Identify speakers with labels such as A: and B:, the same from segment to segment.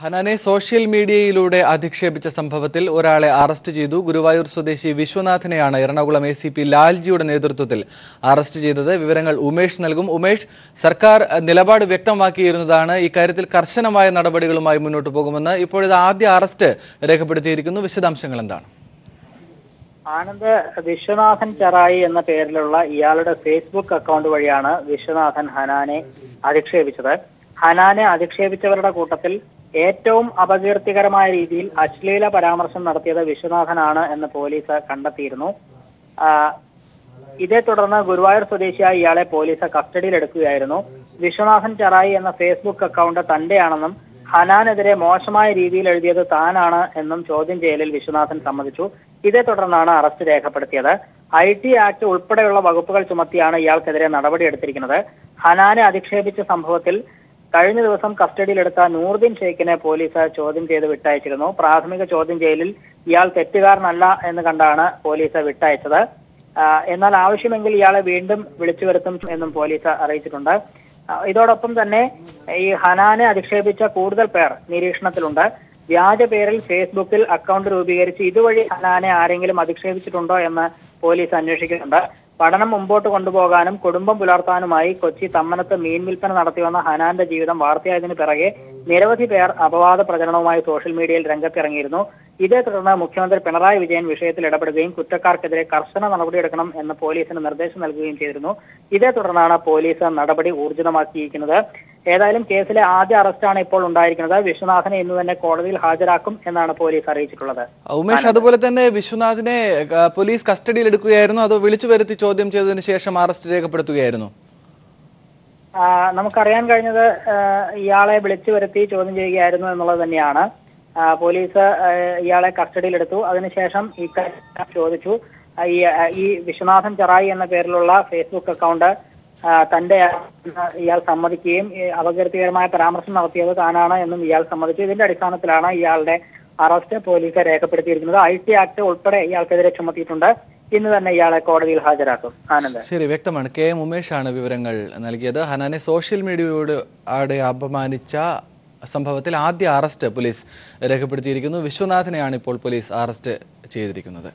A: ഹനാനെ social മീഡിയയിലൂടെ അധിക്ഷേപിച്ച സംഭവത്തിൽ ഒരാളെ അറസ്റ്റ് ചെയ്തു. ഗുരുവായൂർ സ്വദേശി വിശ്വനാഥനെയാണ് എറണാകുളം എസിപി ലാൽജിയുടെ നേതൃത്വത്തിൽ അറസ്റ്റ് ചെയ്തത്. വിവരങ്ങൾ ഉമേഷ് നൽകും. ഉമേഷ്, സർക്കാർ നിലപാട് വ്യക്തമാക്കിയിരുന്നതാണ്. ഇക്കാര്യത്തിൽ കർശനമായ നടപടികളുമായി മുന്നോട്ട് പോകുമെന്ന് ഇപ്പോഴത്തെ ആദ്യ അറസ്റ്റ് രേഖപ്പെടുത്തിയിരിക്കുന്നു. വിശദാംശങ്ങൾ എന്താണ്?
B: ആനന്ദ്, വിശ്വനാഥൻ ചെറായി എന്ന പേരിലുള്ള ഇയാളുടെ ഫേസ്ബുക്ക് അക്കൗണ്ട് വഴിയാണ് വിശ്വനാഥൻ ഹനാനെ അധിക്ഷേപിച്ചത്. ഹനാനെ അധിക്ഷേപിച്ചവരുടെ കൂട്ടത്തിൽ ഏറ്റവും അപകീർത്തികരമായ രീതിയിൽ അശ്ലീല പരാമർശം നടത്തിയത് വിശ്വനാഥനാണ് എന്ന് പോലീസ് കണ്ടെത്തിയിരുന്നു. ഇതേ തുടർന്ന് ഗുരുവായൂർ സ്വദേശിയായ ഇയാളെ പോലീസ് കസ്റ്റഡിയിലെടുക്കുകയായിരുന്നു. വിശ്വനാഥൻ ചെറായി എന്ന ഫേസ്ബുക്ക് അക്കൗണ്ട് തന്റെയാണെന്നും ഹനാനെതിരെ മോശമായ രീതിയിൽ എഴുതിയത് താനാണ് എന്നും ചോദ്യം ചെയ്യലിൽ വിശ്വനാഥൻ സമ്മതിച്ചു. ഇതേ തുടർന്നാണ് അറസ്റ്റ് രേഖപ്പെടുത്തിയത്. IT ആക്ട് ഉൾപ്പെടെയുള്ള വകുപ്പുകൾ ചുമത്തിയാണ് ഇയാൾക്കെതിരെ നടപടിയെടുത്തിരിക്കുന്നത്. ഹനാനെ അധിക്ഷേപിച്ച സംഭവത്തിൽ കഴിഞ്ഞ ദിവസം കസ്റ്റഡിയിലെടുത്ത നൂർദീൻ ഷെയ്ഖിനെ പോലീസ് ചോദ്യം ചെയ്ത് വിട്ടയച്ചിരുന്നു. പ്രാഥമിക ചോദ്യം ചെയ്യലിൽ ഇയാൾ തെറ്റുകാരനല്ല എന്ന് കണ്ടാണ് പോലീസ് വിട്ടയച്ചത്. എന്നാൽ ആവശ്യമെങ്കിൽ ഇയാളെ വീണ്ടും വിളിച്ചു വരുത്തും എന്നും പോലീസ് അറിയിച്ചിട്ടുണ്ട്. ഇതോടൊപ്പം തന്നെ ഈ ഹനാനെ അധിക്ഷേപിച്ച കൂടുതൽ പേർ നിരീക്ഷണത്തിലുണ്ട്. വ്യാജ പേരിൽ ഫേസ്ബുക്കിൽ അക്കൗണ്ട് രൂപീകരിച്ച് ഇതുവഴി ഹനാനെ ആരെങ്കിലും അധിക്ഷേപിച്ചിട്ടുണ്ടോ എന്ന് പോലീസ് അന്വേഷിക്കുന്നുണ്ട്. പഠനം മുമ്പോട്ട് കൊണ്ടുപോകാനും കുടുംബം പുലർത്താനുമായി കൊച്ചി തമ്മനത്ത് മീൻ വിൽപ്പന നടത്തിവന്ന ഹനാന്റെ ജീവിതം വാർത്തയായതിനു പിറകെ നിരവധി പേർ അപവാദ പ്രചരണവുമായി സോഷ്യൽ മീഡിയയിൽ രംഗത്തിറങ്ങിയിരുന്നു. ഇതേ തുടർന്ന് മുഖ്യമന്ത്രി പിണറായി വിജയൻ വിഷയത്തിൽ ഇടപെടുകയും കുറ്റക്കാർക്കെതിരെ കർശന നടപടിയെടുക്കണം എന്ന് പോലീസിന് നിർദ്ദേശം നൽകുകയും ചെയ്തിരുന്നു. ഇതേ തുടർന്നാണ് പോലീസ് നടപടി ഊർജിതമാക്കിയിരിക്കുന്നത്. ഏതായാലും കേസിലെ ആദ്യ അറസ്റ്റാണ് ഇപ്പോൾ ഉണ്ടായിരിക്കുന്നത്. വിശ്വനാഥനെ ഇന്ന് തന്നെ കോടതിയിൽ ഹാജരാക്കും എന്നാണ് പോലീസ് അറിയിച്ചിട്ടുള്ളത്.
A: ഉമേഷ്, അതുപോലെ തന്നെ വിശ്വനാഥിനെ പോലീസ് കസ്റ്റഡിയിൽ എടുക്കുകയായിരുന്നു, അതോ വിളിച്ചു വരുത്തി ചോദ്യം ചെയ്തതിനു ശേഷം അറസ്റ്റ് രേഖപ്പെടുത്തുകയായിരുന്നു?
B: നമുക്കറിയാൻ കഴിഞ്ഞത് ഇയാളെ വിളിച്ചു വരുത്തി ചോദ്യം ചെയ്യുകയായിരുന്നു എന്നുള്ളത് തന്നെയാണ്. പോലീസ് ഇയാളെ കസ്റ്റഡിയിലെടുത്തു. അതിനുശേഷം ഇക്കാര്യം ചോദിച്ചു. ഈ വിശ്വനാഥൻ ചെറായി എന്ന പേരിലുള്ള ഫേസ്ബുക്ക് അക്കൗണ്ട് തന്റെ ഇയാൾ സമ്മതിക്കുകയും അപകീർത്തികരമായ പരാമർശം നടത്തിയത് താനാണ് എന്നും ഇയാൾ സമ്മതിച്ചു. ഇതിന്റെ അടിസ്ഥാനത്തിലാണ് ഇയാളുടെ അറസ്റ്റ് പോലീസ് രേഖപ്പെടുത്തിയിരിക്കുന്നത്. IT ആക്ട് ഉൾപ്പെടെ ഇയാൾക്കെതിരെ ചുമത്തിയിട്ടുണ്ട്. ഇന്ന് തന്നെ ഇയാളെ കോടതിയിൽ ഹാജരാക്കും. ആനന്ദ്,
A: ശരി, വ്യക്തമാണ്. KM ഉമേഷ് ആണ് വിവരങ്ങൾ നൽകിയത്. ഹനാനെ സോഷ്യൽ മീഡിയയോട് അപമാനിച്ച സംഭവത്തിൽ ആദ്യ അറസ്റ്റ് പോലീസ് രേഖപ്പെടുത്തിയിരിക്കുന്നു. വിശ്വനാഥനെയാണ് ഇപ്പോൾ പോലീസ് അറസ്റ്റ് ചെയ്തിരിക്കുന്നത്.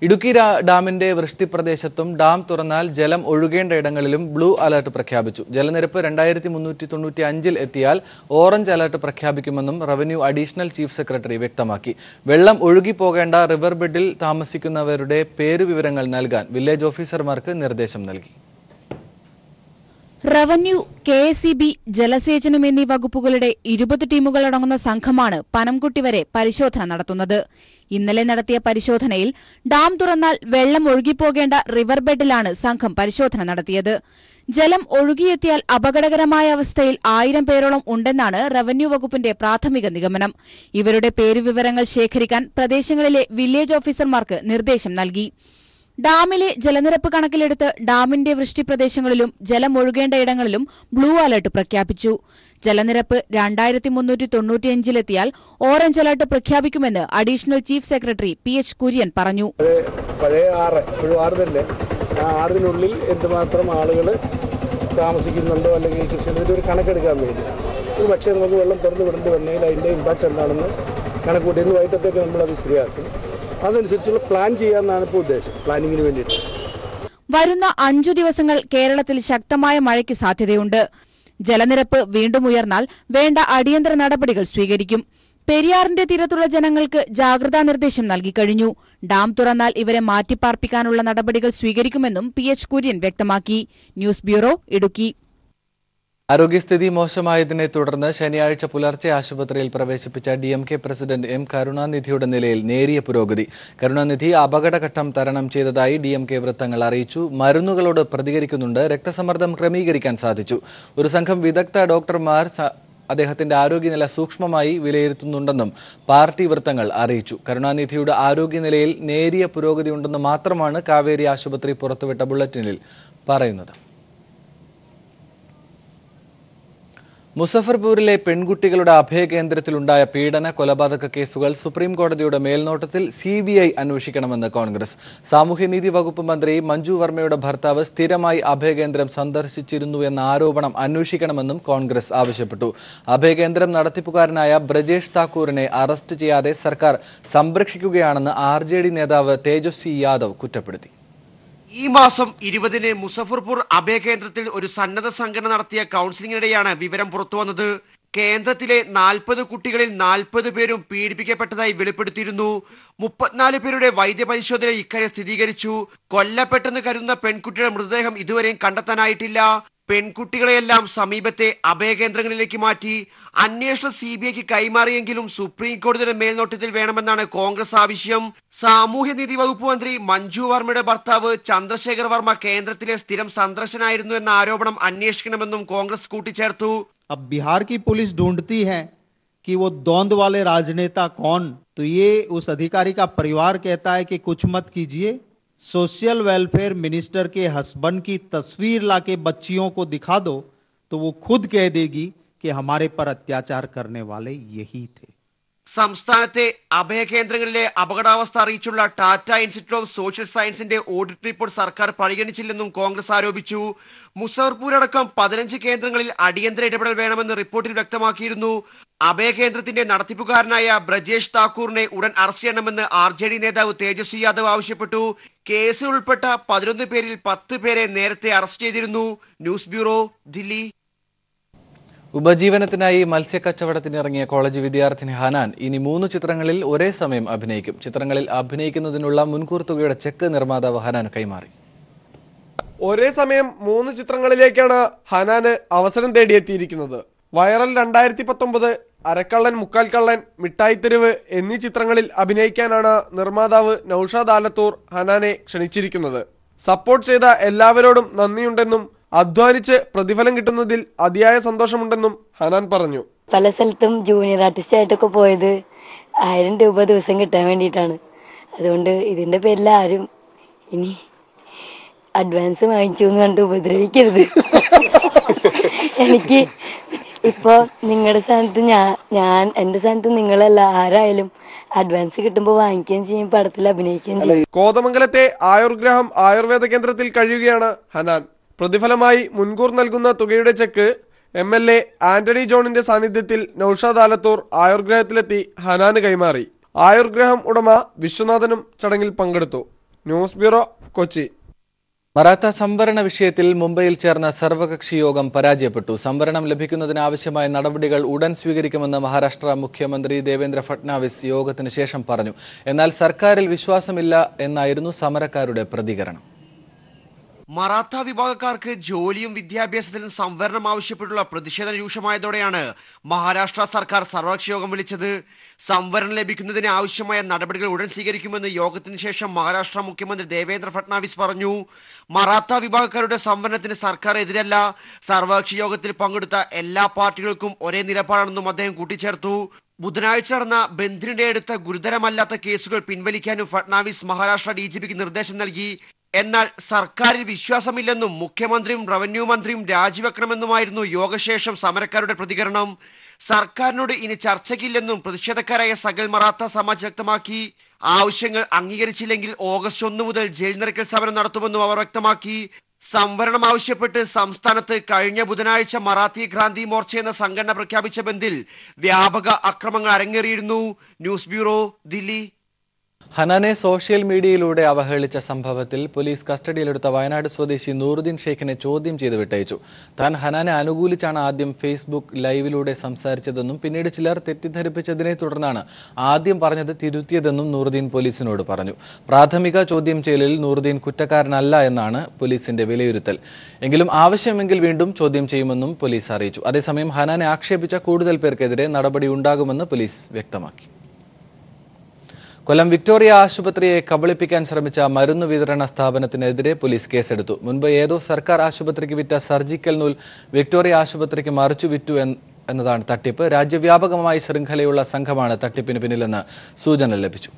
A: ഇടുക്കി ഡാമിന്റെ വൃഷ്ടിപ്രദേശത്തും ഡാം തുറന്നാൽ ജലം ഒഴുകേണ്ട ഇടങ്ങളിലും ബ്ലൂ അലർട്ട് പ്രഖ്യാപിച്ചു. ജലനിരപ്പ് 2395 എത്തിയാൽ ഓറഞ്ച് അലർട്ട് പ്രഖ്യാപിക്കുമെന്നും റവന്യൂ അഡീഷണൽ ചീഫ് സെക്രട്ടറി വ്യക്തമാക്കി. വെള്ളം ഒഴുകിപ്പോകേണ്ട റിവർ ബെഡിൽ താമസിക്കുന്നവരുടെ പേരുവിവരങ്ങൾ നൽകാൻ വില്ലേജ് ഓഫീസർമാർക്ക് നിർദ്ദേശം നൽകി.
C: റവന്യൂ, KSEB, ജലസേചനം എന്നീ വകുപ്പുകളുടെ 20 ടീമുകളടങ്ങുന്ന സംഘമാണ് പനംകുട്ടി വരെ പരിശോധന നടത്തുന്നത്. ഇന്നലെ നടത്തിയ പരിശോധനയിൽ ഡാം തുറന്നാൽ വെള്ളം ഒഴുകിപ്പോകേണ്ട റിവർ ബെഡിലാണ് സംഘം പരിശോധന നടത്തിയത്. ജലം ഒഴുകിയെത്തിയാൽ അപകടകരമായ അവസ്ഥയിൽ 1000 പേരോളം ഉണ്ടെന്നാണ് റവന്യൂ വകുപ്പിന്റെ പ്രാഥമിക നിഗമനം. ഇവരുടെ പേരുവിവരങ്ങൾ ശേഖരിക്കാൻ പ്രദേശങ്ങളിലെ വില്ലേജ് ഓഫീസർമാർക്ക് നിർദ്ദേശം നൽകി. ഡാമിലെ ജലനിരപ്പ് കണക്കിലെടുത്ത് ഡാമിന്റെ വൃഷ്ടിപ്രദേശങ്ങളിലും ജലം ഒഴുകേണ്ട ഇടങ്ങളിലും ബ്ലൂ അലർട്ട് പ്രഖ്യാപിച്ചു. ജലനിരപ്പ് 2395 ഓറഞ്ച് അലർട്ട് പ്രഖ്യാപിക്കുമെന്ന് additional chief secretary PH Kurian പറഞ്ഞു.
D: പഴയ ആറിനുള്ളിൽ എന്തുമാത്രം ആളുകൾ താമസിക്കുന്നുണ്ടോ അല്ലെങ്കിൽ കൃഷിയുടെ ഒരു കണക്കെടുക്കാൻ വേണ്ടി ഒരു പക്ഷേ നമുക്ക് വെള്ളം തുറന്നു വിടേണ്ടി വന്നെങ്കിൽ അതിൻ്റെ ഇമ്പാക്ട് എന്താണെന്ന് കണക്കൂട്ടി ഇന്ന് വൈകിട്ടത്തേക്ക് നമ്മളത് ശരിയാക്കും. അതനുസരിച്ചുള്ള പ്ലാൻ ചെയ്യാമെന്നാണ് ഇപ്പോൾ ഉദ്ദേശം, പ്ലാനിങ്ങിന് വേണ്ടിയിട്ട്.
C: വരുന്ന 5 ദിവസങ്ങൾ കേരളത്തിൽ ശക്തമായ മഴയ്ക്ക് സാധ്യതയുണ്ട്. ജലനിരപ്പ് വീണ്ടും ഉയർന്നാൽ വേണ്ട അടിയന്തര നടപടികൾ സ്വീകരിക്കും. പെരിയാറിന്റെ തീരത്തുള്ള ജനങ്ങൾക്ക് ജാഗ്രതാ നിർദ്ദേശം നൽകിക്കഴിഞ്ഞു. ഡാം തുറന്നാൽ ഇവരെ മാറ്റിപ്പാർപ്പിക്കാനുള്ള നടപടികൾ സ്വീകരിക്കുമെന്നും PH കുര്യൻ വ്യക്തമാക്കി. News bureau, Idukki.
A: ആരോഗ്യസ്ഥിതി മോശമായതിനെ തുടർന്ന് ശനിയാഴ്ച പുലർച്ചെ ആശുപത്രിയിൽ പ്രവേശിപ്പിച്ച DMK പ്രസിഡന്റ് M കരുണാനിധിയുടെ നിലയിൽ നേരിയ പുരോഗതി. കരുണാനിധി അപകടഘട്ടം തരണം ചെയ്തതായി DMK വൃത്തങ്ങൾ അറിയിച്ചു. മരുന്നുകളോട് പ്രതികരിക്കുന്നുണ്ട്. രക്തസമ്മർദ്ദം ക്രമീകരിക്കാൻ സാധിച്ചു. ഒരു സംഘം വിദഗ്ധ ഡോക്ടർമാർ അദ്ദേഹത്തിന്റെ ആരോഗ്യനില സൂക്ഷ്മമായി വിലയിരുത്തുന്നുണ്ടെന്നും പാർട്ടി വൃത്തങ്ങൾ അറിയിച്ചു. കരുണാനിധിയുടെ ആരോഗ്യനിലയിൽ നേരിയ പുരോഗതിയുണ്ടെന്ന് മാത്രമാണ് കാവേരി ആശുപത്രി പുറത്തുവിട്ട ബുള്ളറ്റിനിൽ പറയുന്നത്. മുസഫർപൂരിലെ പെൺകുട്ടികളുടെ അഭയകേന്ദ്രത്തിലുണ്ടായ പീഡന കൊലപാതക കേസുകൾ സുപ്രീം കോടതിയുടെ മേൽനോട്ടത്തിൽ CBI അന്വേഷിക്കണമെന്ന് കോൺഗ്രസ്. സാമൂഹ്യനീതി വകുപ്പ് മന്ത്രി മഞ്ജു വർമ്മയുടെ ഭർത്താവ് സ്ഥിരമായി അഭയകേന്ദ്രം സന്ദർശിച്ചിരുന്നു എന്ന ആരോപണം അന്വേഷിക്കണമെന്നും കോൺഗ്രസ് ആവശ്യപ്പെട്ടു. അഭയകേന്ദ്രം നടത്തിപ്പുകാരനായ ബ്രജേഷ് താക്കൂറിനെ അറസ്റ്റ് ചെയ്യാതെ സർക്കാർ സംരക്ഷിക്കുകയാണെന്ന് RJD നേതാവ് തേജസ്വി യാദവ് കുറ്റപ്പെടുത്തി.
E: ഈ മാസം 20-ന് മുസഫർപൂർ അഭയകേന്ദ്രത്തിൽ ഒരു സന്നദ്ധ സംഘടന നടത്തിയ കൗൺസിലിംഗിനിടെയാണ് വിവരം പുറത്തുവന്നത്. കേന്ദ്രത്തിലെ 40 കുട്ടികളിൽ 40 പേരും പീഡിപ്പിക്കപ്പെട്ടതായി വെളിപ്പെടുത്തിയിരുന്നു. 34 പേരുടെ വൈദ്യപരിശോധനയിൽ ഇക്കാര്യം സ്ഥിരീകരിച്ചു. കൊല്ലപ്പെട്ടെന്ന് കരുതുന്ന പെൺകുട്ടിയുടെ മൃതദേഹം ഇതുവരെയും കണ്ടെത്താനായിട്ടില്ല. പെൺകുട്ടികളെയെല്ലാം സമീപത്തെ അഭയകേന്ദ്രങ്ങളിലേക്ക് മാറ്റി. അന്വേഷണം CBIക്ക് കൈമാറിയെങ്കിലും സുപ്രീം കോടതിയുടെ മേൽനോട്ടത്തിൽ വേണമെന്നാണ് കോൺഗ്രസ് ആവശ്യം. സാമൂഹ്യനീതി വകുപ്പ് മന്ത്രി മഞ്ജു വർമ്മയുടെ ഭർത്താവ് ചന്ദ്രശേഖർ വർമ്മ കേന്ദ്രത്തിലെ സ്ഥിരം സന്ദർശനായിരുന്നു എന്ന ആരോപണം അന്വേഷിക്കണമെന്നും കോൺഗ്രസ് കൂട്ടിച്ചേർത്തു.
F: अब बिहार की पुलिस ढूंढती है कि वो दौंद वाले राजनेता कौन, तो ये उस अधिकारी का परिवार कहता है कि कुछ मत कीजिए, सोशल वेलफेयर मिनिस्टर के हस्बैंड की तस्वीर लाके बच्चियों को दिखा दो तो वो खुद कह देगी कि हमारे पर अत्याचार करने वाले यही थे.
E: സംസ്ഥാനത്തെ അഭയകേന്ദ്രങ്ങളിലെ അപകടാവസ്ഥ അറിയിച്ചുള്ള ടാറ്റ ഇൻസ്റ്റിറ്റ്യൂട്ട് ഓഫ് സോഷ്യൽ സയൻസിന്റെ ഓഡിറ്റ് റിപ്പോർട്ട് സർക്കാർ പരിഗണിച്ചില്ലെന്നും കോൺഗ്രസ് ആരോപിച്ചു. മുസഫർപൂർ അടക്കം 15 കേന്ദ്രങ്ങളിൽ അടിയന്തര ഇടപെടൽ വേണമെന്ന് റിപ്പോർട്ടിൽ വ്യക്തമാക്കിയിരുന്നു. അഭയകേന്ദ്രത്തിന്റെ നടത്തിപ്പുകാരനായ ബ്രജേഷ് താക്കൂറിനെ ഉടൻ അറസ്റ്റ് ചെയ്യണമെന്ന് RJD നേതാവ് തേജസ്വി യാദവ് ആവശ്യപ്പെട്ടു. കേസിൽ ഉൾപ്പെട്ട 11 പേരിൽ 10 പേരെ നേരത്തെ അറസ്റ്റ് ചെയ്തിരുന്നു. News bureau, Delhi.
A: ഉപജീവനത്തിനായി മത്സ്യക്കച്ചവടത്തിനിറങ്ങിയ കോളേജ് വിദ്യാർത്ഥിനി ഹനാൻ ഇനി 3 ചിത്രങ്ങളിൽ ഒരേ സമയം അഭിനയിക്കും. ചിത്രങ്ങളിൽ അഭിനയിക്കുന്നതിനുള്ള മുൻകൂർ തുകയുടെ ചെക്ക് നിർമ്മാതാവ് ഹനാൻ കൈമാറി.
G: ഒരേ സമയം 3 ചിത്രങ്ങളിലേക്കാണ് ഹനാന് അവസരം തേടിയെത്തിയിരിക്കുന്നത്. വൈറൽ 2019, അരക്കള്ളൻ, മുക്കാൽ കള്ളൻ, മിഠായിത്തെരുവ് എന്നീ ചിത്രങ്ങളിൽ അഭിനയിക്കാനാണ് നിർമ്മാതാവ് നൌഷാദ് ആലത്തൂർ ഹനാനെ ക്ഷണിച്ചിരിക്കുന്നത്. സപ്പോർട്ട് ചെയ്ത എല്ലാവരോടും നന്ദിയുണ്ടെന്നും അധ്വാനിച്ച് പ്രതിഫലം കിട്ടുന്നതിൽ അതിയായ സന്തോഷമുണ്ടെന്നും ഹനാൻ പറഞ്ഞു.
H: പല സ്ഥലത്തും ജൂനിയർ ആർട്ടിസ്റ്റ് ആയിട്ടൊക്കെ പോയത് 1000 രൂപ ദിവസം കിട്ടാൻ വേണ്ടിയിട്ടാണ്. അതുകൊണ്ട് ഇതിന്റെ പേരിൽ ആരും ഇനി അഡ്വാൻസ് വാങ്ങിച്ചു എന്ന് കണ്ട് ഉപദ്രവിക്കരുത്. എനിക്ക് ഇപ്പൊ നിങ്ങളുടെ സ്ഥാനത്ത് ഞാൻ എന്റെ സ്ഥാനത്ത് നിങ്ങളല്ല, ആരായാലും അഡ്വാൻസ് കിട്ടുമ്പോൾ വാങ്ങിക്കുകയും ചെയ്യും, പടത്തിൽ അഭിനയിക്കുകയും ചെയ്യും.
G: കോതമംഗലത്തെ ആയുർഗ്രഹം ആയുർവേദ കേന്ദ്രത്തിൽ കഴിയുകയാണ് ഹനാൻ. പ്രതിഫലമായി മുൻകൂർ നൽകുന്ന തുകയുടെ ചെക്ക് MLA ആന്റണി ജോണിന്റെ സാന്നിധ്യത്തിൽ നൌഷാദ് ആലത്തൂർ ആയുർഗ്രഹത്തിലെത്തി ഹനാന് കൈമാറി. ആയുർഗ്രഹം ഉടമ വിശ്വനാഥനും ചടങ്ങിൽ പങ്കെടുത്തു. News bureau, Kochi.
A: മറാത്ത സംവരണ വിഷയത്തിൽ മുംബൈയിൽ ചേർന്ന സർവകക്ഷി യോഗം പരാജയപ്പെട്ടു. സംവരണം ലഭിക്കുന്നതിനാവശ്യമായ നടപടികൾ ഉടൻ സ്വീകരിക്കുമെന്ന് മഹാരാഷ്ട്ര മുഖ്യമന്ത്രി ദേവേന്ദ്ര ഫട്നാവിസ് യോഗത്തിന് ശേഷം പറഞ്ഞു. എന്നാൽ സർക്കാരിൽ വിശ്വാസമില്ല എന്നായിരുന്നു സമരക്കാരുടെ പ്രതികരണം.
E: മറാത്ത വിഭാഗക്കാർക്ക് ജോലിയും വിദ്യാഭ്യാസത്തിലും സംവരണം ആവശ്യപ്പെട്ടുള്ള പ്രതിഷേധം രൂക്ഷമായതോടെയാണ് മഹാരാഷ്ട്ര സർക്കാർ സർവകക്ഷി യോഗം വിളിച്ചത്. സംവരണം ലഭിക്കുന്നതിന് ആവശ്യമായ നടപടികൾ ഉടൻ സ്വീകരിക്കുമെന്ന് യോഗത്തിന് ശേഷം മഹാരാഷ്ട്ര മുഖ്യമന്ത്രി ദേവേന്ദ്ര ഫട്നാവിസ് പറഞ്ഞു. മറാത്ത വിഭാഗക്കാരുടെ സംവരണത്തിന് സർക്കാർ എതിരല്ല. സർവകക്ഷി യോഗത്തിൽ പങ്കെടുത്ത എല്ലാ പാർട്ടികൾക്കും ഒരേ നിലപാടാണെന്നും അദ്ദേഹം കൂട്ടിച്ചേർത്തു. ബുധനാഴ്ച നടന്ന ബന്ദിനിടെ എടുത്ത ഗുരുതരമല്ലാത്ത കേസുകൾ പിൻവലിക്കാനും ഫട്നാവിസ് മഹാരാഷ്ട്ര DGPക്ക് നിർദ്ദേശം നൽകി. എന്നാൽ സർക്കാരിൽ വിശ്വാസമില്ലെന്നും മുഖ്യമന്ത്രിയും റവന്യൂ മന്ത്രിയും രാജിവെക്കണമെന്നുമായിരുന്നു യോഗശേഷം സമരക്കാരുടെ പ്രതികരണം. സർക്കാരിനോട് ഇനി ചർച്ചയ്ക്കില്ലെന്നും പ്രതിഷേധക്കാരായ സകൽ മറാത്ത സമാജ് വ്യക്തമാക്കി. ആവശ്യങ്ങൾ അംഗീകരിച്ചില്ലെങ്കിൽ ഓഗസ്റ്റ് 1 മുതൽ ജയിൽ നിറയ്ക്കൽ സമരം നടത്തുമെന്നും അവർ വ്യക്തമാക്കി. സംവരണം ആവശ്യപ്പെട്ട് സംസ്ഥാനത്ത് കഴിഞ്ഞ ബുധനാഴ്ച മറാത്തി ക്രാന്തി മോർച്ച എന്ന സംഘടന പ്രഖ്യാപിച്ച ബന്ദിൽ വ്യാപക അക്രമങ്ങൾ അരങ്ങേറിയിരുന്നു. News bureau, Delhi.
A: ഹനാനെ സോഷ്യൽ മീഡിയയിലൂടെ അവഹേളിച്ച സംഭവത്തിൽ പോലീസ് കസ്റ്റഡിയിലെടുത്ത വയനാട് സ്വദേശി നൂറുദ്ദീൻ ഷെയ്ഖിനെ ചോദ്യം ചെയ്ത് വിട്ടയച്ചു. താൻ ഹനാനെ അനുകൂലിച്ചാണ് ആദ്യം ഫേസ്ബുക്ക് ലൈവിലൂടെ സംസാരിച്ചതെന്നും പിന്നീട് ചിലർ തെറ്റിദ്ധരിപ്പിച്ചതിനെ തുടർന്നാണ് ആദ്യം പറഞ്ഞത് തിരുത്തിയതെന്നും നൂറുദ്ദീൻ പോലീസിനോട് പറഞ്ഞു. പ്രാഥമിക ചോദ്യം ചെയ്യലിൽ നൂറുദ്ദീൻ കുറ്റക്കാരനല്ല എന്നാണ് പോലീസിന്റെ വിലയിരുത്തൽ. എങ്കിലും ആവശ്യമെങ്കിൽ വീണ്ടും ചോദ്യം ചെയ്യുമെന്നും പോലീസ് അറിയിച്ചു. അതേസമയം ഹനാനെ ആക്ഷേപിച്ച കൂടുതൽ പേർക്കെതിരെ നടപടി ഉണ്ടാകുമെന്ന് പോലീസ് വ്യക്തമാക്കി. കൊല്ലം വിക്ടോറിയ ആശുപത്രിയെ കബളിപ്പിക്കാൻ ശ്രമിച്ച മരുന്ന് വിതരണ സ്ഥാപനത്തിനെതിരെ പോലീസ് കേസെടുത്തു. മുൻപ് ഏതോ സർക്കാർ ആശുപത്രിക്ക് വിറ്റ സർജിക്കൽ നൂൽ വിക്ടോറിയ ആശുപത്രിക്ക് മറിച്ചു വിറ്റു എന്നതാണ് തട്ടിപ്പ്. രാജ്യവ്യാപകമായി ശൃംഖലയുള്ള സംഘമാണ് തട്ടിപ്പിന് പിന്നിലെന്ന് സൂചന ലഭിച്ചു.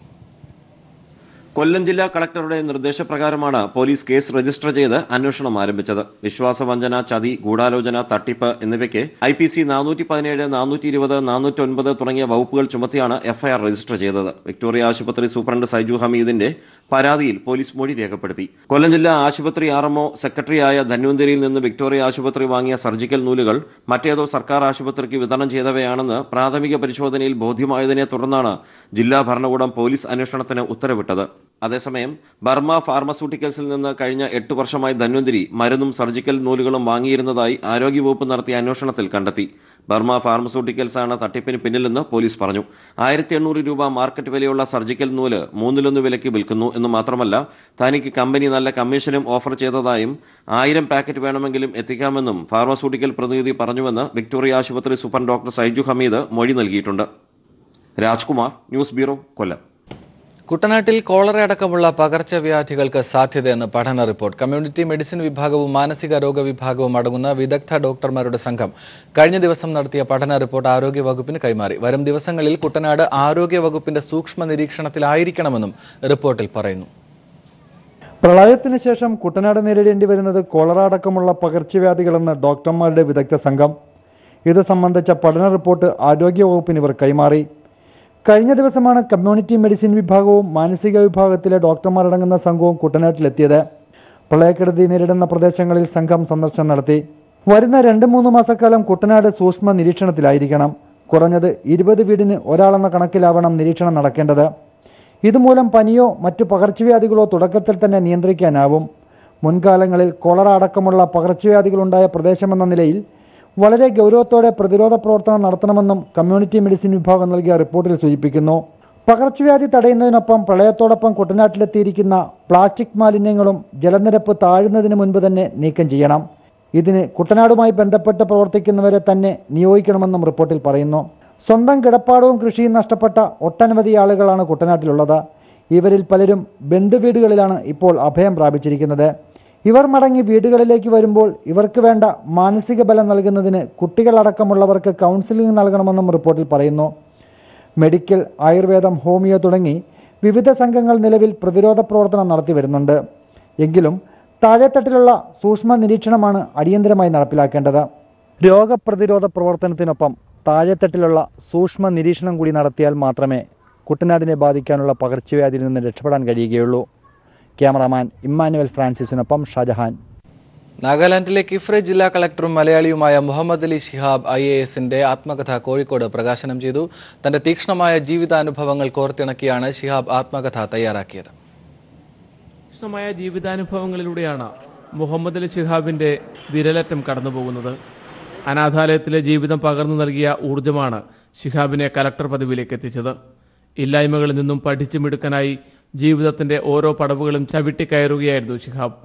I: കൊല്ലം ജില്ലാ കളക്ടറുടെ നിർദ്ദേശപ്രകാരമാണ് പോലീസ് കേസ് രജിസ്റ്റർ ചെയ്ത് അന്വേഷണം ആരംഭിച്ചത്. വിശ്വാസവഞ്ചന, ചതി, ഗൂഢാലോചന, തട്ടിപ്പ് എന്നിവയ്ക്ക് IPC 417, 420, 409 തുടങ്ങിയ വകുപ്പുകൾ ചുമത്തിയാണ് FIR രജിസ്റ്റർ ചെയ്തത്. വിക്ടോറിയ ആശുപത്രി സൂപ്രണ്ട് സൈജു ഹമീദിന്റെ പരാതിയിൽ പോലീസ് മൊഴി രേഖപ്പെടുത്തി. കൊല്ലം ജില്ലാ ആശുപത്രി RMO സെക്രട്ടറിയായ ധന്വന്തരിയിൽ നിന്ന് വിക്ടോറിയ ആശുപത്രി വാങ്ങിയ സർജിക്കൽ നൂലുകൾ മറ്റേതോ സർക്കാർ ആശുപത്രിക്ക് വിതരണം ചെയ്തവയാണെന്ന് പ്രാഥമിക പരിശോധനയിൽ ബോധ്യമായതിനെ തുടർന്നാണ് ജില്ലാ ഭരണകൂടം പോലീസ് അന്വേഷണത്തിന് ഉത്തരവിട്ടത്. അതേസമയം ബർമ ഫാർമസ്യൂട്ടിക്കൽസിൽ നിന്ന് കഴിഞ്ഞ 8 വർഷമായി ധന്വന്തരി മരുന്നും സർജിക്കൽ നൂലുകളും വാങ്ങിയിരുന്നതായി ആരോഗ്യവകുപ്പ് നടത്തിയ അന്വേഷണത്തിൽ കണ്ടെത്തി. ബർമ ഫാർമസ്യൂട്ടിക്കൽസാണ് തട്ടിപ്പിന് പിന്നിലെന്ന് പോലീസ് പറഞ്ഞു. 1800 രൂപ മാർക്കറ്റ് വിലയുള്ള സർജിക്കൽ നൂല് 1/3 വിലയ്ക്ക് വിൽക്കുന്നു എന്ന് മാത്രമല്ല, തനിക്ക് കമ്പനി നല്ല കമ്മീഷനും ഓഫർ ചെയ്തതായും 1000 പാക്കറ്റ് വേണമെങ്കിലും എത്തിക്കാമെന്നും ഫാർമസ്യൂട്ടിക്കൽ പ്രതിനിധി പറഞ്ഞുവെന്ന് വിക്ടോറിയ ആശുപത്രി സൂപ്രണ്ട് ഡോക്ടർ സൈജു ഹമീദ് മൊഴി നൽകിയിട്ടുണ്ട്. രാജ്കുമാർ, ന്യൂസ് ബ്യൂറോ, കൊല്ലം.
A: കുട്ടനാട്ടിൽ കോളറ അടക്കമുള്ള പകർച്ചവ്യാധികൾക്ക് സാധ്യതയെന്ന് പഠന റിപ്പോർട്ട്. കമ്മ്യൂണിറ്റി മെഡിസിൻ വിഭാഗവും മാനസിക രോഗ വിഭാഗവും അടങ്ങുന്ന വിദഗ്ധ ഡോക്ടർമാരുടെ സംഘം കഴിഞ്ഞ ദിവസം നടത്തിയ പഠന റിപ്പോർട്ട് ആരോഗ്യവകുപ്പിന് കൈമാറി. വരും ദിവസങ്ങളിൽ കുട്ടനാട് ആരോഗ്യവകുപ്പിന്റെ സൂക്ഷ്മ നിരീക്ഷണത്തിലായിരിക്കണമെന്നും റിപ്പോർട്ടിൽ പറയുന്നു.
J: പ്രളയത്തിന് ശേഷം കുട്ടനാട് നേരിടേണ്ടി വരുന്നത് കോളറ അടക്കമുള്ള പകർച്ചവ്യാധികളെന്ന് ഡോക്ടർമാരുടെ വിദഗ്ധ സംഘം. ഇത് സംബന്ധിച്ച പഠന റിപ്പോർട്ട് ആരോഗ്യവകുപ്പിന് ഇവർ കൈമാറി. കഴിഞ്ഞ ദിവസമാണ് കമ്മ്യൂണിറ്റി മെഡിസിൻ വിഭാഗവും മാനസിക വിഭാഗത്തിലെ ഡോക്ടർമാരടങ്ങുന്ന സംഘവും കുട്ടനാട്ടിലെത്തിയത്. പ്രളയക്കെടുതി നേരിടുന്ന പ്രദേശങ്ങളിൽ സംഘം സന്ദർശനം നടത്തി. വരുന്ന 2-3 മാസക്കാലം കുട്ടനാട് സൂക്ഷ്മ നിരീക്ഷണത്തിലായിരിക്കണം. കുറഞ്ഞത് 20 വീടിന് ഒരാളെന്ന കണക്കിലാവണം നിരീക്ഷണം നടക്കേണ്ടത്. ഇതുമൂലം പനിയോ മറ്റു പകർച്ചവ്യാധികളോ തുടക്കത്തിൽ തന്നെ നിയന്ത്രിക്കാനാവും. മുൻകാലങ്ങളിൽ കോളറ അടക്കമുള്ള പകർച്ചവ്യാധികളുണ്ടായ പ്രദേശമെന്ന നിലയിൽ വളരെ ഗൗരവത്തോടെ പ്രതിരോധ പ്രവർത്തനം നടത്തണമെന്നും കമ്മ്യൂണിറ്റി മെഡിസിൻ വിഭാഗം നൽകിയ റിപ്പോർട്ടിൽ സൂചിപ്പിക്കുന്നു. പകർച്ചവ്യാധി തടയുന്നതിനൊപ്പം പ്രളയത്തോടൊപ്പം കുട്ടനാട്ടിലെത്തിയിരിക്കുന്ന പ്ലാസ്റ്റിക് മാലിന്യങ്ങളും ജലനിരപ്പ് താഴുന്നതിന് മുൻപ് തന്നെ നീക്കം ചെയ്യണം. ഇതിന് കുട്ടനാടുമായി ബന്ധപ്പെട്ട് പ്രവർത്തിക്കുന്നവരെ തന്നെ നിയോഗിക്കണമെന്നും റിപ്പോർട്ടിൽ പറയുന്നു. സ്വന്തം കിടപ്പാടവും കൃഷിയും നഷ്ടപ്പെട്ട ഒട്ടനവധി ആളുകളാണ് കുട്ടനാട്ടിലുള്ളത്. ഇവരിൽ പലരും ബന്ധുവീടുകളിലാണ് ഇപ്പോൾ അഭയം പ്രാപിച്ചിരിക്കുന്നത്. ഇവർ മടങ്ങി വീടുകളിലേക്ക് വരുമ്പോൾ ഇവർക്ക് വേണ്ട മാനസിക ബലം നൽകുന്നതിന് കുട്ടികളടക്കമുള്ളവർക്ക് കൗൺസിലിംഗ് നൽകണമെന്നും റിപ്പോർട്ടിൽ പറയുന്നു. മെഡിക്കൽ, ആയുർവേദം, ഹോമിയോ തുടങ്ങി വിവിധ സംഘങ്ങൾ നിലവിൽ പ്രതിരോധ പ്രവർത്തനം നടത്തി വരുന്നുണ്ട്. എങ്കിലും താഴെത്തട്ടിലുള്ള സൂക്ഷ്മ നിരീക്ഷണമാണ് അടിയന്തരമായി നടപ്പിലാക്കേണ്ടത്. രോഗപ്രതിരോധ പ്രവർത്തനത്തിനൊപ്പം താഴെത്തട്ടിലുള്ള സൂക്ഷ്മ നിരീക്ഷണം കൂടി നടത്തിയാൽ മാത്രമേ കുട്ടനാടിനെ ബാധിക്കാനുള്ള പകർച്ചവ്യാധിയിൽ നിന്ന് രക്ഷപ്പെടാൻ കഴിയുകയുള്ളൂ. ക്യാമറാമാൻ ഇമ്മാനുവൽ ഫ്രാൻസിസിനൊപ്പം ഷാജഹാൻ.
A: നാഗാലാൻഡിലെ കിഫ്രെ ജില്ലാ കളക്ടറും മലയാളിയുമായ മുഹമ്മദ് അലി ശിഹാബ് IASന്റെ ആത്മകഥ കോഴിക്കോട് പ്രകാശനം ചെയ്തു. തന്റെ തീക്ഷ്ണമായ ജീവിതാനുഭവങ്ങൾ കോർത്തിണക്കിയാണ് ശിഹാബ് ആത്മകഥ തയ്യാറാക്കിയത്.
K: തീക്ഷ്ണമായ ജീവിതാനുഭവങ്ങളിലൂടെയാണ് മുഹമ്മദ് അലി ശിഹാബിന്റെ വിരലറ്റം കടന്നുപോകുന്നത്. അനാഥാലയത്തിലെ ജീവിതം പകർന്നു നൽകിയ ഊർജ്ജമാണ് ശിഹാബിനെ കലക്ടർ പദവിയിലേക്ക് എത്തിച്ചത്. ഇല്ലായ്മകളിൽ നിന്നും പഠിച്ചു മിടുക്കനായി ജീവിതത്തിന്റെ ഓരോ പടവുകളും ചവിട്ടിക്കയറുകയായിരുന്നു ശിഹാബ്.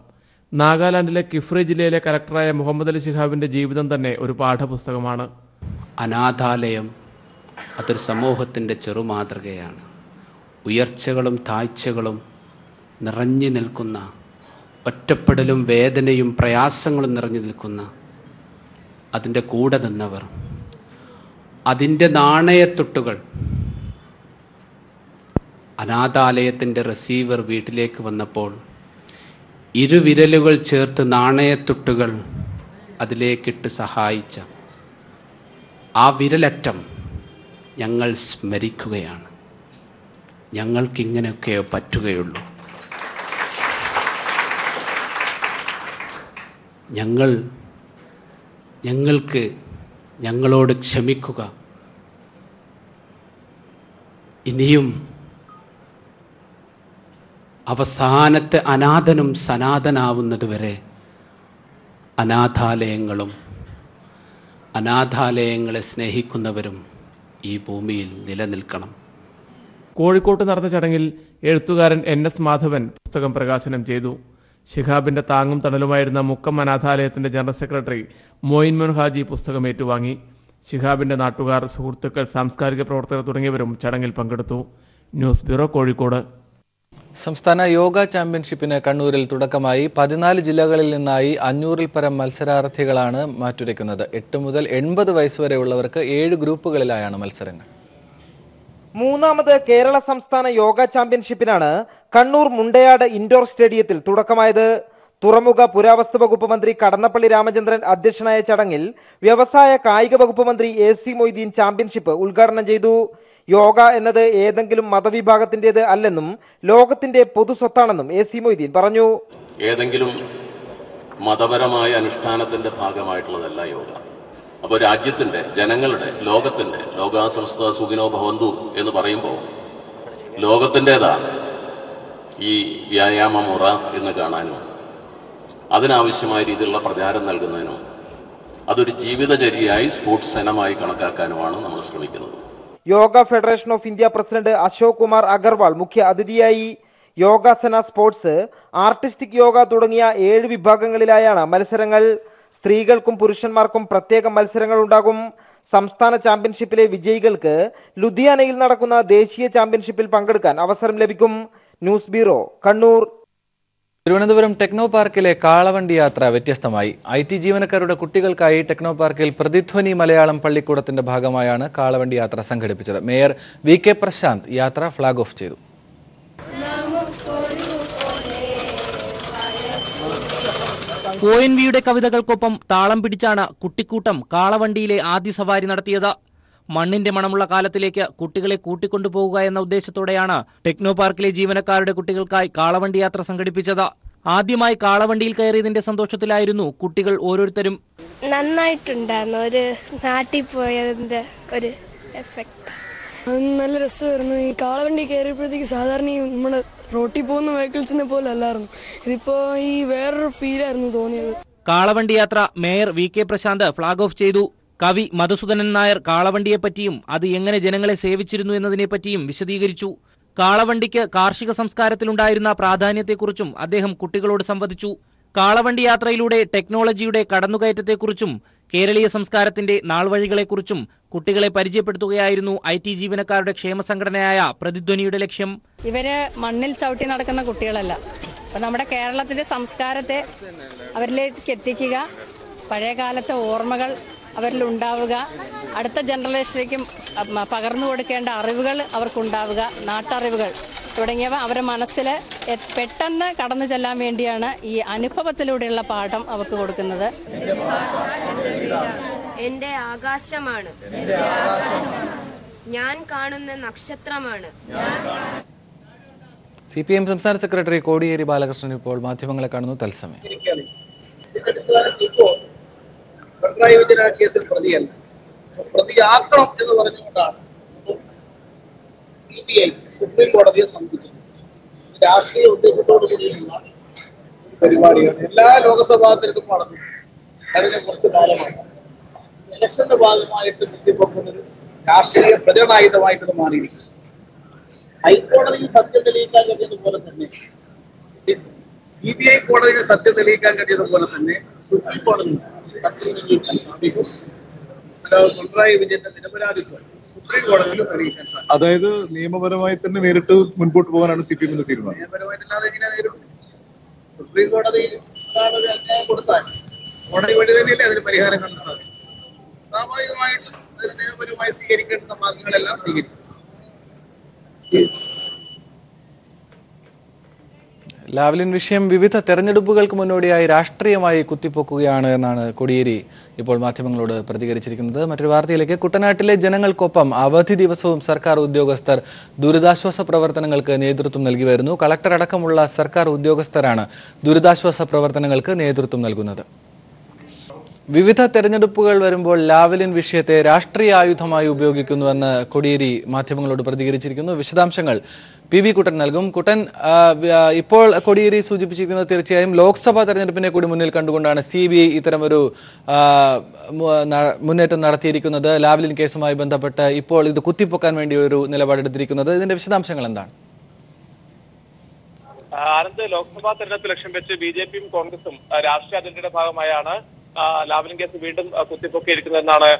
K: നാഗാലാൻഡിലെ കിഫ്രെ ജില്ലയിലെ കലക്ടറായ മുഹമ്മദ് അലി ശിഹാബിന്റെ ജീവിതം തന്നെ ഒരു പാഠപുസ്തകമാണ്.
L: അനാഥാലയം അതൊരു സമൂഹത്തിൻ്റെ ചെറുമാതൃകയാണ്. ഉയർച്ചകളും താഴ്ചകളും നിറഞ്ഞു നിൽക്കുന്ന, ഒറ്റപ്പെടലും വേദനയും പ്രയാസങ്ങളും നിറഞ്ഞു നിൽക്കുന്ന, അതിൻ്റെ കൂടെ നിന്നവർ, അതിൻ്റെ നാണയത്തുട്ടുകൾ. അനാഥാലയത്തിൻ്റെ റിസീവർ വീട്ടിലേക്ക് വന്നപ്പോൾ ഇരുവിരലുകൾ ചേർത്ത് നാണയത്തുട്ടുകൾ അതിലേക്കിട്ട് സഹായിച്ച ആ വിരലറ്റം ഞങ്ങൾ സ്മരിക്കുകയാണ്. ഞങ്ങൾക്കിങ്ങനെയൊക്കെ പറ്റുകയുള്ളൂ. ഞങ്ങൾക്ക് ഞങ്ങളോട് ക്ഷമിക്കുക. ഇനിയും അവസാനത്തെ അനാഥനും സനാതനാവുന്നതുവരെ അനാഥാലയങ്ങളും അനാഥാലയങ്ങളെ സ്നേഹിക്കുന്നവരും ഈ ഭൂമിയിൽ നിലനിൽക്കണം.
K: കോഴിക്കോട്ട് നടന്ന ചടങ്ങിൽ എഴുത്തുകാരൻ NS മാധവൻ പുസ്തകം പ്രകാശനം ചെയ്തു. ശിഹാബിന്റെ താങ്ങും തണലുമായിരുന്ന മുക്കം അനാഥാലയത്തിന്റെ ജനറൽ സെക്രട്ടറി മോയിൻ ഹാജി പുസ്തകം ഏറ്റുവാങ്ങി. ശിഹാബിന്റെ നാട്ടുകാർ, സുഹൃത്തുക്കൾ, സാംസ്കാരിക പ്രവർത്തകർ തുടങ്ങിയവരും ചടങ്ങിൽ പങ്കെടുത്തു. News bureau, Kozhikode.
A: സംസ്ഥാന യോഗ ചാമ്പ്യൻഷിപ്പിന് കണ്ണൂരിൽ തുടക്കമായി. 14 ജില്ലകളിൽ നിന്നായി 500-ൽ പരം മത്സരാർത്ഥികളാണ് മാറ്റുരയ്ക്കുന്നത്. 8 മുതൽ 80 വയസ്സ് വരെയുള്ളവർക്ക് 7 ഗ്രൂപ്പുകളിലായാണ് മത്സരങ്ങൾ.
M: മൂന്നാമത് കേരള സംസ്ഥാന യോഗ ചാമ്പ്യൻഷിപ്പിനാണ് കണ്ണൂർ മുണ്ടയാട് ഇൻഡോർ സ്റ്റേഡിയത്തിൽ തുടക്കമായത്. തുറമുഖ പുരാവസ്തു വകുപ്പ് മന്ത്രി കടന്നപ്പള്ളി രാമചന്ദ്രൻ അധ്യക്ഷനായ ചടങ്ങിൽ വ്യവസായ കായിക വകുപ്പ് മന്ത്രി AC മൊയ്തീൻ ചാമ്പ്യൻഷിപ്പ് ഉദ്ഘാടനം ചെയ്തു. യോഗ എന്നത് ഏതെങ്കിലും മതവിഭാഗത്തിൻ്റെത് അല്ലെന്നും ലോകത്തിന്റെ പൊതു സ്വത്താണെന്നും AC മൊയ്തീൻ പറഞ്ഞു.
N: ഏതെങ്കിലും മതപരമായ അനുഷ്ഠാനത്തിന്റെ ഭാഗമായിട്ടുള്ളതല്ല യോഗ. അപ്പോൾ രാജ്യത്തിന്റെ, ജനങ്ങളുടെ, ലോകത്തിന്റെ, ലോകാസമസ്ത സുഖിനോ ഭവന്തു എന്ന് പറയുമ്പോൾ ലോകത്തിൻ്റെതാണ് ഈ വ്യായാമ മുറ എന്ന് കാണാനും അതിനാവശ്യമായ രീതിയിലുള്ള പ്രചാരം നൽകുന്നതിനും അതൊരു ജീവിതചര്യയായി സ്പോർട്സ് ഇനമായി കണക്കാക്കാനുമാണ് നമ്മൾ ശ്രമിക്കുന്നത്.
M: Yoga federation of India president Ashok Kumar Agarwal മുഖ്യ അതിഥിയായി. യോഗാസന, സ്പോർട്സ്, ആർട്ടിസ്റ്റിക് യോഗ തുടങ്ങിയ 7 വിഭാഗങ്ങളിലായാണ് മത്സരങ്ങൾ. സ്ത്രീകൾക്കും പുരുഷന്മാർക്കും പ്രത്യേക മത്സരങ്ങൾ ഉണ്ടാകും. സംസ്ഥാന ചാമ്പ്യൻഷിപ്പിലെ വിജയികൾക്ക് ലുധിയാനയിൽ നടക്കുന്ന ദേശീയ ചാമ്പ്യൻഷിപ്പിൽ പങ്കെടുക്കാൻ അവസരം ലഭിക്കും. News bureau, Kannur.
A: Thiruvananthapuram techno പാർക്കിലെ കാളവണ്ടി യാത്ര വ്യത്യസ്തമായി. IT ജീവനക്കാരുടെ കുട്ടികൾക്കായി ടെക്നോ പാർക്കിൽ പ്രതിധ്വനി മലയാളം പള്ളിക്കൂടത്തിന്റെ ഭാഗമായാണ് കാളവണ്ടി യാത്ര സംഘടിപ്പിച്ചത്. മേയർ VK പ്രശാന്ത് യാത്ര ഫ്ളാഗ് ഓഫ് ചെയ്തു.
O: ONVയുടെ കവിതകൾക്കൊപ്പം താളം പിടിച്ചാണ് കുട്ടിക്കൂട്ടം കാളവണ്ടിയിലെ ആദ്യ സവാരി നടത്തിയത്. മണ്ണിന്റെ മണമുള്ള കാലത്തിലേക്ക് കുട്ടികളെ കൂട്ടിക്കൊണ്ടുപോകുക എന്ന ഉദ്ദേശത്തോടെയാണ് ടെക്നോ പാർക്കിലെ ജീവനക്കാരുടെ കുട്ടികൾക്കായി കാളവണ്ടി യാത്ര സംഘടിപ്പിച്ചത്. ആദ്യമായി കാളവണ്ടിയിൽ കയറിയതിന്റെ സന്തോഷത്തിലായിരുന്നു കുട്ടികൾ ഓരോരുത്തരും.
P: നന്നായിട്ടുണ്ടായിരുന്നു, ഒരു നാട്ടിൽ പോയതിന്റെ ഒരു എഫക്ട്.
Q: നല്ല രസമായിരുന്നു. ഈ കാളവണ്ടി കയറിയപ്പോഴത്തേക്ക് സാധാരണ നമ്മള് റോട്ടിൽ പോകുന്ന വെഹിക്കിൾസിനെ പോലെ അല്ലായിരുന്നു, ഇതിപ്പോ ഈ വേറൊരു ഫീലായിരുന്നു തോന്നിയത്.
O: കാളവണ്ടി യാത്ര mayor VK Prashanth flag off ചെയ്തു. കവി മധുസൂദനൻ നായർ കാളവണ്ടിയെപ്പറ്റിയും അത് എങ്ങനെ ജനങ്ങളെ സേവിച്ചിരുന്നു എന്നതിനെപ്പറ്റിയും വിശദീകരിച്ചു. കാളവണ്ടിക്ക് കാർഷിക സംസ്കാരത്തിലുണ്ടായിരുന്ന പ്രാധാന്യത്തെക്കുറിച്ചും അദ്ദേഹം കുട്ടികളോട് സംവദിച്ചു. കാളവണ്ടി യാത്രയിലൂടെ ടെക്നോളജിയുടെ കടന്നുകയറ്റത്തെക്കുറിച്ചും കേരളീയ സംസ്കാരത്തിന്റെ നാൾവഴികളെക്കുറിച്ചും കുട്ടികളെ പരിചയപ്പെടുത്തുകയായിരുന്നു IT ജീവനക്കാരുടെ ക്ഷേമ സംഘടനയായ പ്രതിധ്വനിയുടെ ലക്ഷ്യം.
R: ഇവര് മണ്ണിൽ ചവിട്ടി നടക്കുന്ന കുട്ടികളല്ല. അപ്പൊ നമ്മുടെ കേരളത്തിന്റെ സംസ്കാരത്തെ അവരിലേക്ക് എത്തിക്കുക, പഴയകാലത്തെ ഓർമ്മകൾ അവരിൽ ഉണ്ടാവുക, അടുത്ത ജനറേഷനിലേക്കും പകർന്നു കൊടുക്കേണ്ട അറിവുകൾ അവർക്കുണ്ടാവുക, നാട്ടറിവുകൾ തുടങ്ങിയവ അവരുടെ മനസ്സിൽ പെട്ടെന്ന് കടന്നു ചെല്ലാൻ വേണ്ടിയാണ് ഈ അനുഭവത്തിലൂടെയുള്ള പാഠം അവർക്ക് കൊടുക്കുന്നത്.
S: എന്റെ ആകാശമാണ്, ഞാൻ കാണുന്ന നക്ഷത്രമാണ്.
A: CPM സംസ്ഥാന സെക്രട്ടറി കോടിയേരി ബാലകൃഷ്ണൻ ഇപ്പോൾ മാധ്യമങ്ങളെ കാണുന്നു തത്സമയം.
T: പിണറായി വിജയൻ ആ കേസിൽ പ്രതിയല്ല, പ്രതിയാക്കണം എന്ന് പറഞ്ഞുകൊണ്ടാണ് CBI സുപ്രീം കോടതിയെ സമീപിച്ചത്. രാഷ്ട്രീയ ഉദ്ദേശത്തോടു കൂടിയുള്ള പരിപാടിയാണ്. എല്ലാ ലോകസഭാ തെരഞ്ഞെടുപ്പും നടന്നു കഴിഞ്ഞ കുറച്ച് കാലമാണ്. ഇലക്ഷന്റെ ഭാഗമായിട്ട് കുത്തിപ്പൊക്കുന്നൊരു രാഷ്ട്രീയ പ്രചരണായുധമായിട്ട് ഇത് മാറിയിരിക്കുന്നു. ഹൈക്കോടതിയിൽ സത്യം തെളിയിക്കാൻ കഴിയുന്നതുപോലെ തന്നെ CBI കോടതിയിൽ സത്യം തെളിയിക്കാൻ കഴിയുന്നതുപോലെ തന്നെ സുപ്രീം കോടതിയിൽ സത്യം തെളിയിക്കാൻ സാധിക്കും. പിണറായി വിജയന്റെ നിരപരാധിത്വം സുപ്രീം കോടതിയിൽ തെളിയിക്കാൻ സാധിക്കും.
U: അതായത് നിയമപരമായി തന്നെ നേരിട്ട് മുൻപോട്ട് പോകാനാണ് CPM തീരുമാനം.
T: നിയമപരമായിട്ടല്ലാതെ എങ്ങനെ നേരിടും? സുപ്രീം കോടതി ഒരു അന്യായം കൊടുത്താൽ കോടതി വഴി തന്നെയല്ലേ അതിന് പരിഹാരം കാണാൻ സാധിക്കും. സ്വാഭാവികമായിട്ടും അതിന് നിയമപരമായി സ്വീകരിക്കേണ്ടുന്ന മാർഗങ്ങളെല്ലാം സ്വീകരിക്കും.
A: ലാവ്ലിൻ വിഷയം വിവിധ തെരഞ്ഞെടുപ്പുകൾക്ക് മുന്നോടിയായി രാഷ്ട്രീയമായി കുത്തിപ്പൊക്കുകയാണ് എന്നാണ് കോടിയേരി ഇപ്പോൾ മാധ്യമങ്ങളോട് പ്രതികരിച്ചിരിക്കുന്നത്. മറ്റൊരു വാർത്തയിലേക്ക്. കുട്ടനാട്ടിലെ ജനങ്ങൾക്കൊപ്പം അവധി ദിവസവും സർക്കാർ ഉദ്യോഗസ്ഥർ ദുരിതാശ്വാസ പ്രവർത്തനങ്ങൾക്ക് നേതൃത്വം നൽകി വരുന്നു. കളക്ടർ അടക്കമുള്ള സർക്കാർ ഉദ്യോഗസ്ഥരാണ് ദുരിതാശ്വാസ പ്രവർത്തനങ്ങൾക്ക് നേതൃത്വം നൽകുന്നത്. വിവിധ തെരഞ്ഞെടുപ്പുകൾ വരുമ്പോൾ ലാവ്ലിൻ വിഷയത്തെ രാഷ്ട്രീയ ആയുധമായി ഉപയോഗിക്കുന്നുവെന്ന് കോടിയേരി മാധ്യമങ്ങളോട് പ്രതികരിച്ചിരിക്കുന്നു. വിശദാംശങ്ങൾ PV കുട്ടൻ നൽകും. കുട്ടൻ, ഇപ്പോൾ കോടിയേരി സൂചിപ്പിച്ചിരിക്കുന്നത് തീർച്ചയായും ലോക്സഭാ തെരഞ്ഞെടുപ്പിനെ കൂടി മുന്നിൽ കണ്ടുകൊണ്ടാണ് CBI ഇത്തരമൊരു മുന്നേറ്റം നടത്തിയിരിക്കുന്നത്. ലാവ്ലിൻ കേസുമായി ബന്ധപ്പെട്ട് ഇപ്പോൾ ഇത് കുത്തിപ്പൊക്കാൻ വേണ്ടി ഒരു നിലപാടെടുത്തിരിക്കുന്നത്. ഇതിന്റെ വിശദാംശങ്ങൾ എന്താണ്?
V: ആനന്ദ്, ലോക്സഭാ തെരഞ്ഞെടുപ്പ് ലക്ഷ്യം വെച്ച് BJPയും കോൺഗ്രസും രാഷ്ട്രീയ അജണ്ടയുടെ ഭാഗമായാണ് ലാവ്ലിൻ കേസ് വീണ്ടും കുത്തിപ്പൊക്കിയിരിക്കുന്നതെന്നാണ്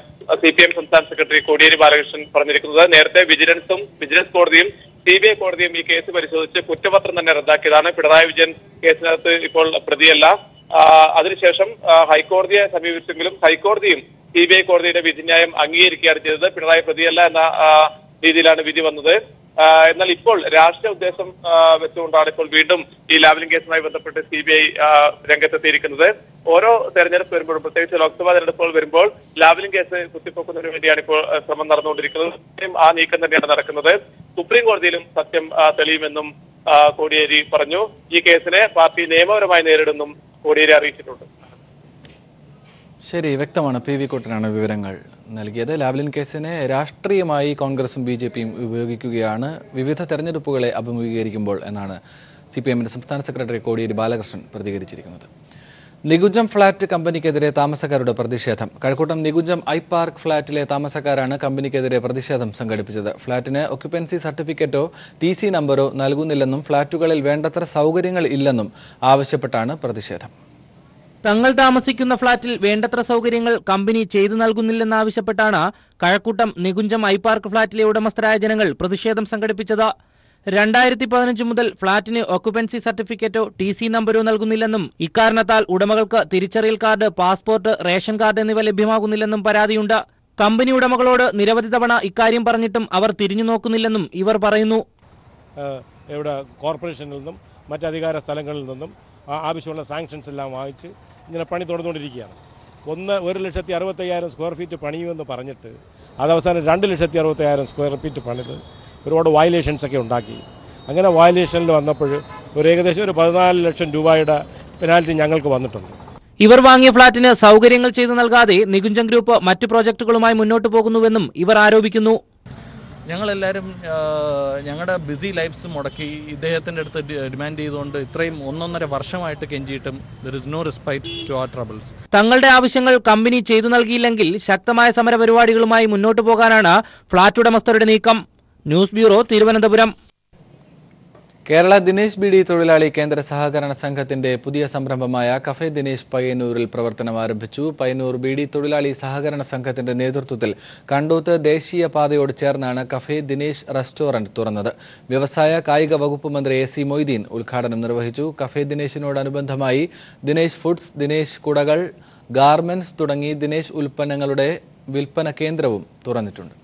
V: CPM സംസ്ഥാന സെക്രട്ടറി കോടിയേരി ബാലകൃഷ്ണൻ പറഞ്ഞിരിക്കുന്നത്. നേരത്തെ വിജിലൻസ് കോടതിയും CBI കോടതിയും ഈ കേസ് പരിശോധിച്ച് കുറ്റപത്രം തന്നെ റദ്ദാക്കിയതാണ്. പിണറായി വിജയൻ കേസിനകത്ത് ഇപ്പോൾ പ്രതിയല്ല. അതിനുശേഷം ഹൈക്കോടതിയെ സമീപിച്ചെങ്കിലും ഹൈക്കോടതിയും CBI കോടതിയുടെ വിധിന്യായം അംഗീകരിക്കുകയാണ് ചെയ്തത്. പിണറായി പ്രതിയല്ല എന്ന രീതിയിലാണ് വിധി വന്നത്. എന്നാൽ ഇപ്പോൾ രാഷ്ട്രീയ ഉദ്ദേശം വെച്ചുകൊണ്ടാണ് ഇപ്പോൾ വീണ്ടും ഈ ലാവ്ലിൻ കേസുമായി ബന്ധപ്പെട്ട് CBI രംഗത്തെത്തിയിരിക്കുന്നത്. ഓരോ തെരഞ്ഞെടുപ്പ് വരുമ്പോഴും, പ്രത്യേകിച്ച് ലോക്സഭാ തെരഞ്ഞെടുപ്പുകൾ വരുമ്പോൾ ലാവ്ലിൻ കേസ് കുത്തിപ്പൊക്കുന്നതിന് വേണ്ടിയാണ് ഇപ്പോൾ ശ്രമം നടന്നുകൊണ്ടിരിക്കുന്നത്. ആ നീക്കം തന്നെയാണ് നടക്കുന്നത്. സുപ്രീം കോടതിയിലും സത്യം തെളിയുമെന്നും കോടിയേരി പറഞ്ഞു. ഈ കേസിനെ പാർട്ടി നിയമപരമായി നേരിടുമെന്നും കോടിയേരി അറിയിച്ചിട്ടുണ്ട്.
A: ശരി, വ്യക്തമാണ്. PV കുട്ടനാണ് വിവരങ്ങൾ നൽകിയത്. ലാവ്ലിൻ കേസിനെ രാഷ്ട്രീയമായി കോൺഗ്രസും BJPയും ഉപയോഗിക്കുകയാണ് വിവിധ തെരഞ്ഞെടുപ്പുകളെ അഭിമുഖീകരിക്കുമ്പോൾ എന്നാണ് CPMന്റെ സംസ്ഥാന സെക്രട്ടറി കോടിയേരി ബാലകൃഷ്ണൻ പ്രതികരിച്ചിരിക്കുന്നത്. നികുഞ്ചം ഫ്ളാറ്റ് കമ്പനിക്കെതിരെ താമസക്കാരുടെ പ്രതിഷേധം. കഴക്കൂട്ടം നികുഞ്ചം ഐപാർക്ക് ഫ്ളാറ്റിലെ താമസക്കാരാണ് കമ്പനിക്കെതിരെ പ്രതിഷേധം സംഘടിപ്പിച്ചത്. ഫ്ളാറ്റിന് ഒക്യുപ്പൻസി സർട്ടിഫിക്കറ്റോ TC നമ്പറോ നൽകുന്നില്ലെന്നും ഫ്ളാറ്റുകളിൽ വേണ്ടത്ര സൗകര്യങ്ങൾ ഇല്ലെന്നും ആവശ്യപ്പെട്ടാണ് പ്രതിഷേധം.
O: തങ്ങൾ താമസിക്കുന്ന ഫ്ളാറ്റിൽ വേണ്ടത്ര സൗകര്യങ്ങൾ കമ്പനി ചെയ്തു നൽകുന്നില്ലെന്നാവശ്യപ്പെട്ടാണ് കഴക്കൂട്ടം നികുഞ്ചം ഐപാർക്ക് ഫ്ളാറ്റിലെ ഉടമസ്ഥരായ ജനങ്ങൾ പ്രതിഷേധം സംഘടിപ്പിച്ചത്. 2015 മുതൽ ഫ്ളാറ്റിന് ഒക്യുപ്പൻസി സർട്ടിഫിക്കറ്റോ TC നമ്പരോ നൽകുന്നില്ലെന്നും ഇക്കാരണത്താൽ ഉടമകൾക്ക് തിരിച്ചറിയൽ കാർഡ്, പാസ്പോർട്ട്, റേഷൻ കാർഡ് എന്നിവ ലഭ്യമാകുന്നില്ലെന്നും പരാതിയുണ്ട്. കമ്പനി ഉടമകളോട് നിരവധി തവണ ഇക്കാര്യം പറഞ്ഞിട്ടും അവർ തിരിഞ്ഞു നോക്കുന്നില്ലെന്നും ഇവർ പറയുന്നു.
B: ഇവിടെ കോർപ്പറേഷനിൽ നിന്നും മറ്റധികാര സ്ഥലങ്ങളിൽ നിന്നും ആവശ്യമുള്ള സാങ്ഷൻസ് എല്ലാം വാങ്ങിച്ച് ഇങ്ങനെ പണി തുടർന്നുകൊണ്ടിരിക്കുകയാണ്. 1,65,000 സ്ക്വയർ ഫീറ്റ് പണിയുമെന്ന് പറഞ്ഞിട്ട് അതവസാനം 2,65,000 സ്ക്വയർ ഫീറ്റ് പണിത് ഒരുപാട് വയലേഷൻസ് ഒക്കെ ഉണ്ടാക്കി. അങ്ങനെ വയലേഷനിൽ വന്നപ്പോൾ ഏകദേശം 14 ലക്ഷം രൂപയുടെ പെനാൽറ്റി ഞങ്ങൾക്ക് വന്നിട്ടുണ്ട്.
O: ഇവർ വാങ്ങിയ ഫ്ളാറ്റിന് സൗകര്യങ്ങൾ ചെയ്തു നൽകാതെ നികുഞ്ചം ഗ്രൂപ്പ് മറ്റു പ്രോജക്ടുകളുമായി മുന്നോട്ട് പോകുന്നുവെന്നും ഇവർ ആരോപിക്കുന്നു.
D: ഞങ്ങളെല്ലാവരും ഞങ്ങളുടെ ബിസി ലൈഫ്സ് മുടക്കി ഇദ്ദേഹത്തിൻ്റെ അടുത്ത് ഡിമാൻഡ് ചെയ്തുകൊണ്ട് ഇത്രയും 1.5 വർഷമായിട്ട് കെഞ്ചിയിട്ടും there is no respite to our troubles.
O: തങ്ങളുടെ ആവശ്യങ്ങൾ കമ്പനി ചെയ്തു നൽകിയില്ലെങ്കിൽ ശക്തമായ സമര പരിപാടികളുമായി മുന്നോട്ട് പോകാനാണ് ഫ്ളാറ്റ് ഉടമസ്ഥരുടെ നീക്കം. News bureau, Thiruvananthapuram.
A: കേരള ദിനേശ് ബീഡി തൊഴിലാളി കേന്ദ്ര സഹകരണ സംഘത്തിന്റെ പുതിയ സംരംഭമായ കഫേ ദിനേശ് പയ്യന്നൂരിൽ പ്രവർത്തനം ആരംഭിച്ചു. പയ്യന്നൂർ ബീഡി തൊഴിലാളി സഹകരണ സംഘത്തിന്റെ നേതൃത്വത്തിൽ കണ്ടൂത്ത് ദേശീയ പാതയോട് ചേർന്നാണ് കഫേ ദിനേശ് റെസ്റ്റോറന്റ് തുറന്നത്. വ്യവസായ കായിക വകുപ്പ് മന്ത്രി AC മൊയ്തീൻ ഉദ്ഘാടനം നിർവഹിച്ചു. കഫേ ദിനേശിനോടനുബന്ധമായി ദിനേശ് ഫുഡ്സ്, ദിനേശ് കുടകൾ, ഗാർമെന്റ്സ് തുടങ്ങി ദിനേശ് ഉൽപ്പന്നങ്ങളുടെ വിൽപ്പന കേന്ദ്രവും തുറന്നിട്ടുണ്ട്.